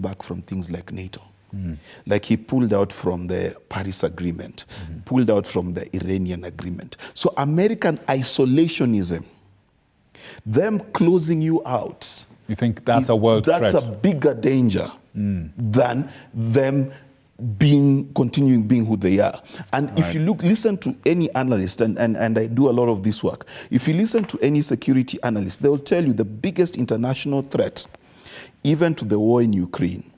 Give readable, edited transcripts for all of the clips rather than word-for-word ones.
back from things like NATO. Like he pulled out from the Paris Agreement, pulled out from the Iranian Agreement. So American isolationism, them closing you out. You think that's a world threat? That's a bigger danger than them continuing being who they are. And if you listen to any analyst, and I do a lot of this work, if you listen to any security analyst, they'll tell you the biggest international threat, even to the war in Ukraine,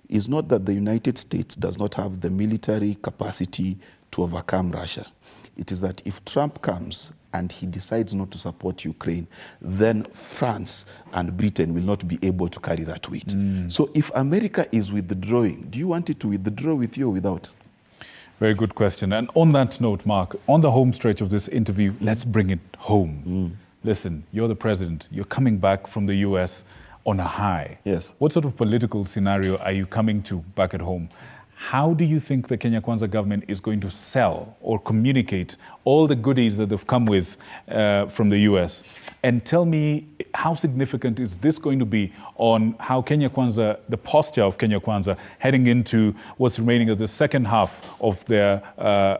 is not that the United States does not have the military capacity to overcome Russia. It is that if Trump comes and he decides not to support Ukraine, then France and Britain will not be able to carry that weight. So if America is withdrawing, do you want it to withdraw with you or without? Very good question. And on that note, Mark, on the home stretch of this interview, let's bring it home. Listen, you're the president. You're coming back from the US on a high. Yes. What sort of political scenario are you coming to back at home? How do you think the Kenya Kwanza government is going to sell or communicate all the goodies that they've come with from the US? And tell me, how significant is this going to be on how Kenya Kwanza, the posture of Kenya Kwanza, heading into what's remaining of the second half of their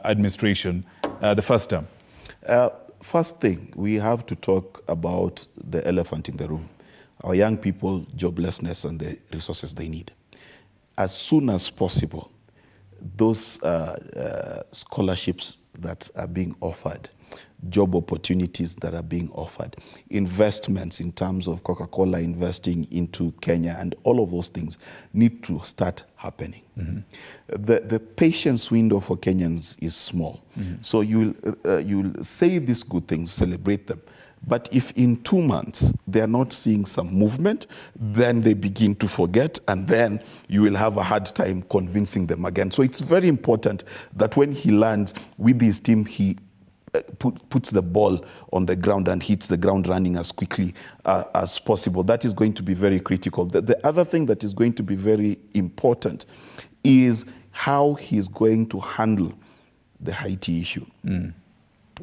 administration, the first term? First thing, we have to talk about the elephant in the room. Our young people, joblessness and the resources they need. As soon as possible, those scholarships that are being offered, job opportunities that are being offered, investments in terms of Coca-Cola investing into Kenya, and all of those things need to start happening. The patience window for Kenyans is small. So you'll say these good things, celebrate them. But if in 2 months they're not seeing some movement, then they begin to forget, and then you will have a hard time convincing them again. So it's very important that when he lands with his team, he puts the ball on the ground and hits the ground running as quickly as possible. That is going to be very critical. The other thing that is going to be very important is how he's going to handle the Haiti issue.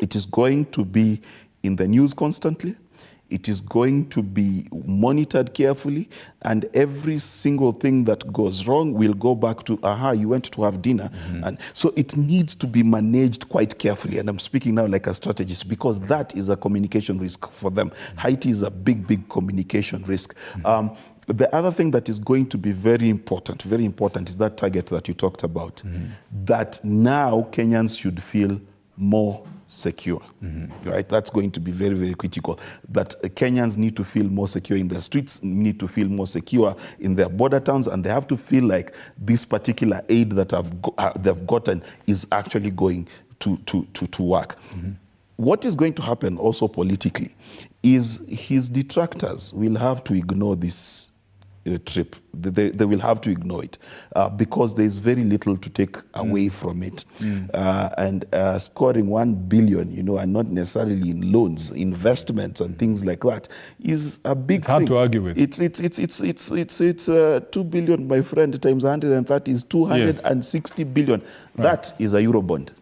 It is going to be in the news constantly. It is going to be monitored carefully, and every single thing that goes wrong will go back to, you went to have dinner. And so it needs to be managed quite carefully. And I'm speaking now like a strategist, because that is a communication risk for them. Haiti is a big, big communication risk. The other thing that is going to be very important is that target that you talked about, that now Kenyans should feel more secure, right? That's going to be very, very critical. That Kenyans need to feel more secure in their streets, need to feel more secure in their border towns, and they have to feel like this particular aid that they've gotten is actually going to work. What is going to happen also politically is his detractors will have to ignore this trip. They will have to ignore it because there is very little to take away from it. And scoring 1 billion, and not necessarily in loans, investments and things like that, is a big thing. Hard to argue with. It's 2 billion, my friend, times 130 is 260 billion. That is a Eurobond.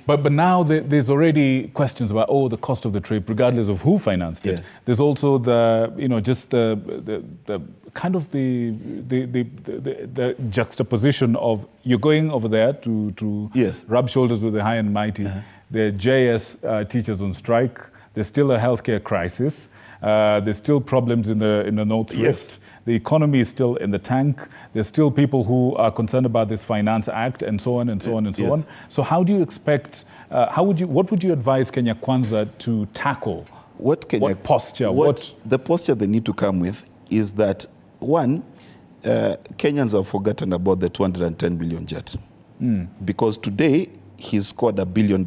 But now there's already questions about the cost of the trip, regardless of who financed it. There's also the kind of the juxtaposition of you're going over there to rub shoulders with the high and mighty. The JS teachers on strike. There's still a healthcare crisis. There's still problems in the Northwest. The economy is still in the tank. There's still people who are concerned about this Finance Act and so on and so on and so on. So how do you expect, what would you advise Kenya Kwanza to tackle? What posture? The posture they need to come with is that, one, Kenyans have forgotten about the 210 billion jet. Because today he's scored $1 billion,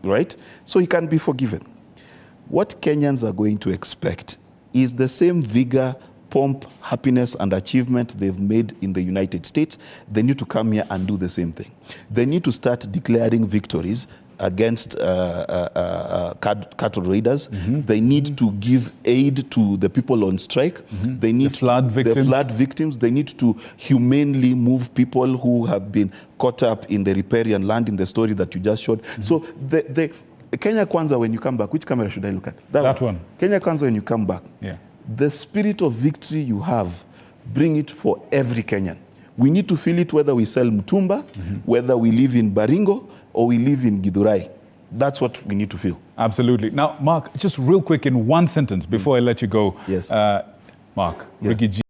right? So he can be forgiven. What Kenyans are going to expect is the same vigor, pomp, happiness, and achievement they've made in the United States. They need to come here and do the same thing. They need to start declaring victories against cattle raiders. They need to give aid to the people on strike. They need the flood victims. They need to humanely move people who have been caught up in the riparian land in the story that you just showed. So the Kenya Kwanza, when you come back, which camera should I look at? That one. Kenya Kwanza, when you come back, the spirit of victory you have, bring it for every Kenyan. We need to feel it whether we sell Mutumba, whether we live in Baringo, or we live in Githurai. That's what we need to feel. Absolutely. Now, Mark, just real quick in one sentence before I let you go. Yes. Mark, Yeah. Ricky G.